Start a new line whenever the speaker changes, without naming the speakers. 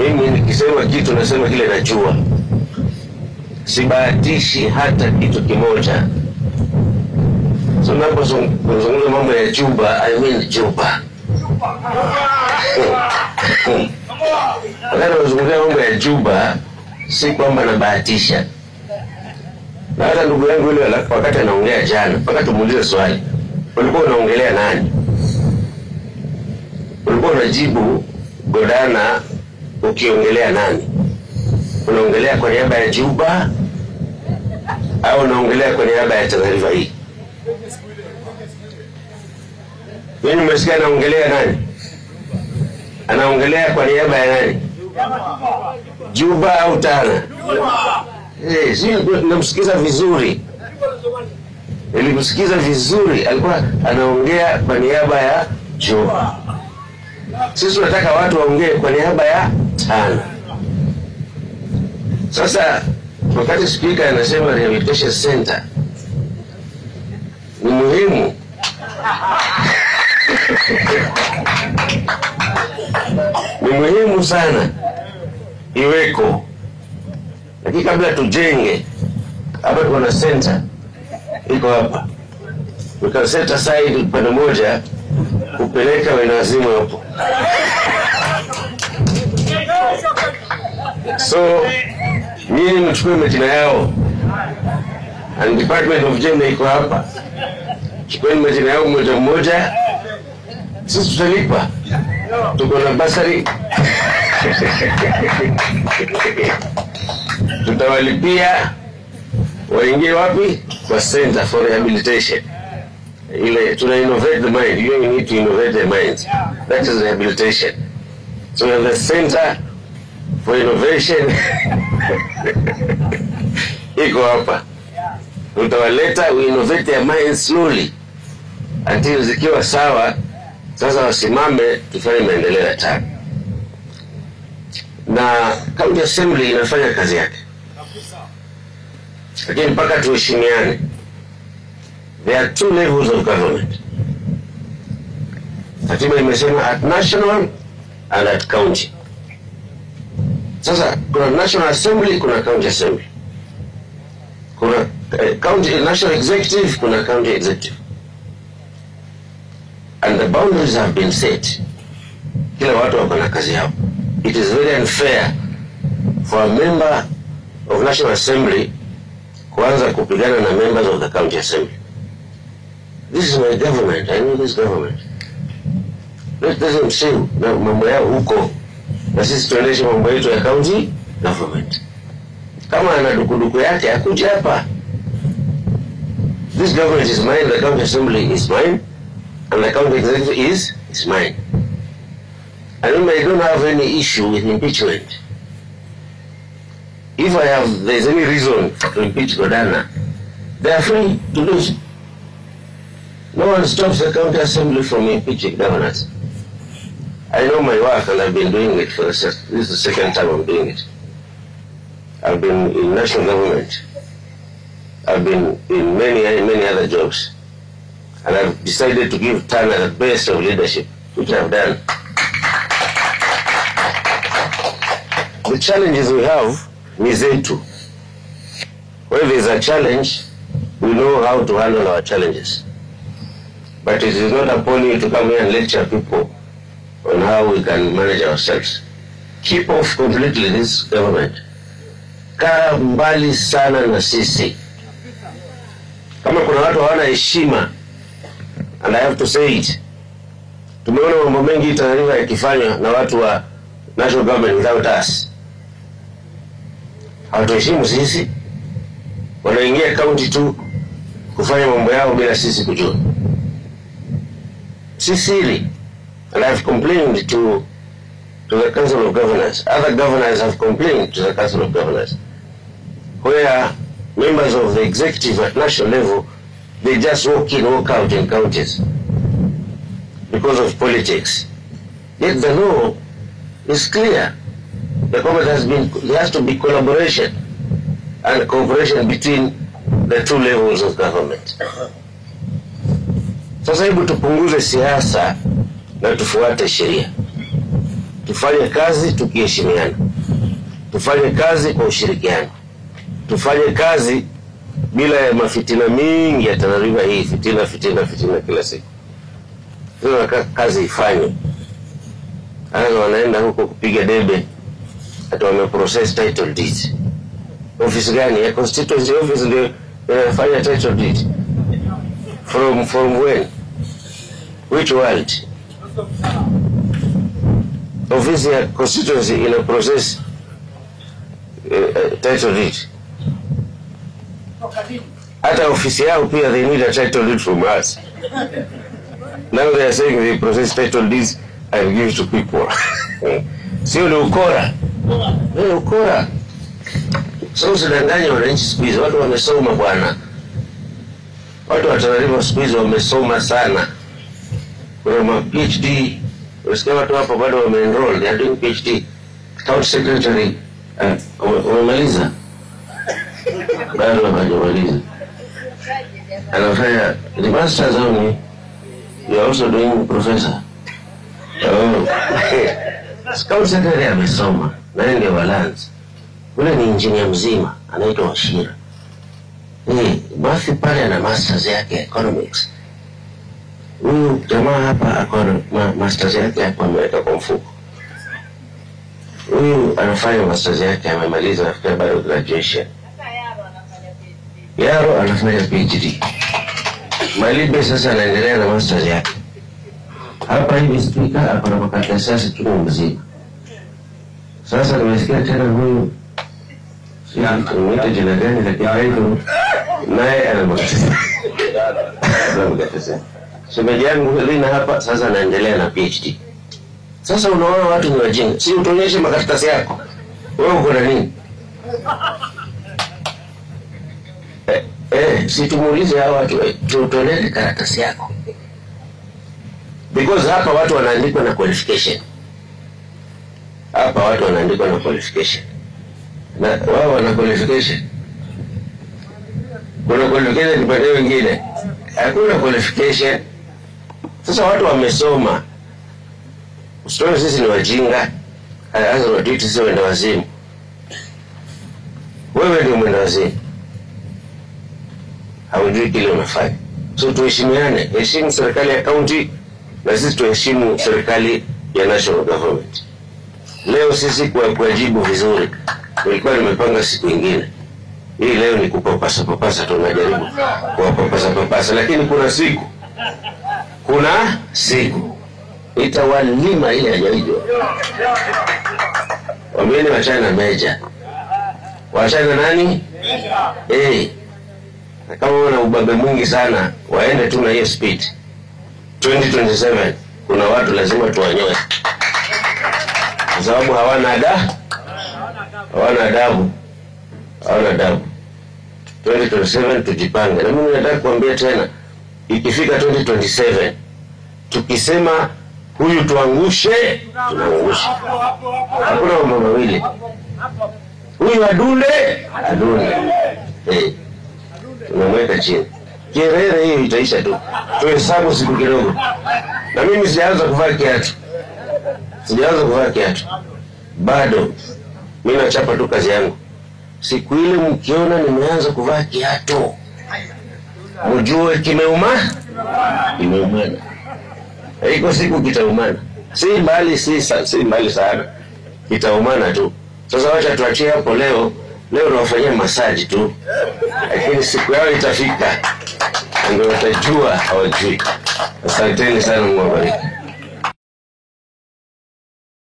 Mimi nikisema kitu nasema kile najua. Sibahatishi hata kitu kimoja. So napozungumza mambo ya Juba, I mean Juba. Wakati nazungumzia mambo ya Juba, si kwamba nabahatisha. Na hata ndugu yangu yule wakati anaongea jana, wakati tumuulize swali, ulikuwa unaongelea nani? Ulikuwa unajibu Godana ukiongelea nani? Unaongelea kwa niaba ya Juba au unaongelea kwa niaba ya taarifa hii? Mimi nimesikia anaongelea nani? Anaongelea kwa niaba ya nani? Juba au Tana? Namsikiza vizuri. Nilimsikiza vizuri, alikuwa anaongea kwa niaba ya Juba. Sisi tunataka watu waongee kwa niaba ya Tana. Sasa wakati speaker anasema rehabilitation center ni muhimu, ni muhimu sana iweko, lakini kabla tujenge hapa kuna center iko hapa, we can set aside upande moja kupeleka wenazimu hapo. So mimi nimechukua majina yao, and Department of Gender iko hapa, chukua majina yao moja moja, sisi tutalipa, tuko na basari tutawalipia waingie wapi? Kwa Center for Rehabilitation. Ile tuna innovate the mind. You need to innovate the mind. That is rehabilitation. So we have the Center for Innovation iko hapa, utawaleta, we innovate their minds slowly until zikiwa sawa. Sasa wasimame tufanye maendeleo ya Tana. Na County Assembly inafanya kazi yake, lakini mpaka tuheshimiane. There are two levels of government. Katiba imesema at national and at county. Sasa kuna National Assembly, kuna County Assembly. Kuna county national executive, kuna county executive. And the boundaries have been set. Kila watu wako na kazi yao. It is very unfair for a member of National Assembly kuanza kupigana na members of the County Assembly. This is my government. I know this government. Let them say na mambo yao huko, na sisi tuendeshe mambo yetu ya county government. Kama ana dukuduku yake akuje hapa. This government is mine, the County Assembly is mine, and the county executive is mine. And I don't have any issue with impeachment. If there's any reason to impeach Godana, they are free to do so. No one stops the County Assembly from impeaching governors. I know my work, and I've been doing it for this is the second time I'm doing it. I've been in national government. I've been in many other jobs. And I've decided to give Tana the best of leadership, which I've done. The challenges we have is zetu. When there's a challenge, we know how to handle our challenges. But it is not upon you to come here and lecture people on how we can manage ourselves. Keep off completely this government. Kaa mbali sana na sisi. Kama kuna watu hawana heshima, and I have to say it, tumeona mambo mengi Tanzania yakifanywa na watu wa national government without us. Hawatuheshimu sisi, wanaingia county tu kufanya mambo yao bila sisi kujua. Sisiri, and I have complained to the Council of Governors. Other governors have complained to the Council of Governors, where members of the executive at national level, they just walk in, walk out in counties because of politics. Yet the law is clear. The government there has to be collaboration and cooperation between the two levels of government. Sasa hebu tupunguze siasa na tufuate sheria. tufanye kazi tukiheshimiana, tufanye kazi kwa ushirikiano, tufanye kazi bila ya mafitina mingi ya Tana River hii, fitina kila siku. Sasa kazi ifanywe. Hao wanaenda huko kupiga debe hata wameprocess title deed. Office gani ya constituency office ndio inafanya title deed? From when? Which world? Office ya constituency ina process title deed. Hata ofisi yao pia they need a title deed from us. Now they are saying they process title deeds and give to people. Sio ni ukora. Ni ukora. Sasa usidanganye wananchi siku hizi. Watu wamesoma bwana. Watu wa Tana River siku hizi wamesoma sana. Kuna ma PhD. Unasikia watu hapa bado wameenroll. They are doing PhD. County Secretary. Wamemaliza. Bado hawajamaliza. Anafanya the master's only. You are also doing professor. County Secretary amesoma. Nani ndio balance? Ule ni engineer mzima anaitwa Washira. Bafi pale ana masters yake economics. Huyu jamaa hapa akona masters yake hapo ameweka kwa mfuko. Huyu anafanya masters yake amemaliza after bado graduation. Yaro anafanya PhD. Malibe sasa anaendelea na masters yake. Hapa hivi speaker akona makaratasi chungu mzima. Sasa nimesikia tena huyu mwite jina gani lakini hayo naye anamkatesa. Shemeji yangu Helena hapa sasa anaendelea na PhD. Sasa unaona watu ni wajinga. Si utuonyeshe makaratasi yako. Wewe uko na nini? Si tumuulize hao watu tutolee karatasi yako. Because hapa watu wanaandikwa na qualification. Hapa watu wanaandikwa na qualification. Na wao wana qualification. Kuna qualification kipande wengine. Hakuna qualification. Sasa watu wamesoma. Usitoe sisi ni wajinga. Hasa watu sisi wenda wazimu. Wewe ndio mwenda wazimu. Haujui kile unafanya. So tuheshimiane. Heshimu serikali ya county na sisi tuheshimu serikali ya national government. Leo sisi kuwajibu vizuri. Nilikuwa nimepanga siku nyingine. Hii leo ni kupapasa tunajaribu kuwapapasa lakini kuna siku itawalima ile hajaijua. Wameni wachana na meja. Wachana nani? Kama wana ubabe mwingi sana waende tu na hiyo speed. 2027 kuna watu lazima tuwanyoe. Kwa sababu hawana adabu. 2027 tujipange. Na mimi nataka kuambia tena ikifika 2027 tukisema huyu tuangushe, tunaangusha. Hakuna mambo mawili. Huyu adunde. Tunamweka chini. Kerere hiyo itaisha tu. Tuhesabu siku kidogo. Na mimi sijaanza kuvaa kiatu. Bado mimi nachapa tu kazi yangu. Siku ile mkiona nimeanza kuvaa kiatu, mjue kimeumana. Iko siku kitaumana. Si mbali sana. Kitaumana tu. Sasa wacha tuachie hapo leo. Leo tunawafanyia massage tu. Lakini siku yao itafika. Ndio watajua hawajui. Asanteni sana, Mungu awabariki.